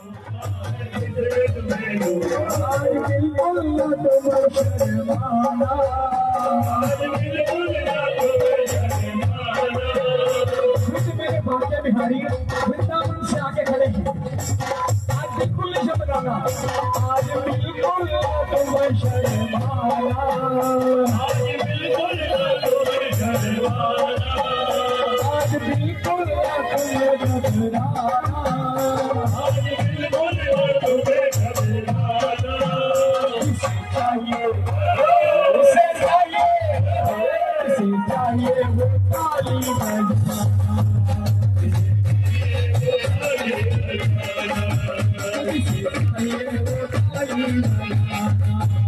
आज बिल्कुल न तुम शर्माना, मेरे भाग्य बिहारी वृंदावन से आके खड़े हैं। आज बिल्कुल नहीं शर्माना, आज बिल्कुल न तुम शर्माना, आज बिल्कुल न तुम शर्माना, आज बिल्कुल न तुम घबराना, आज बिल्कुल न तुम घबराना। किसे चाहिए, उसे चाहिए, किसे चाहिए वो ताली बजाना, किसे चाहिए वो ताली बजाना।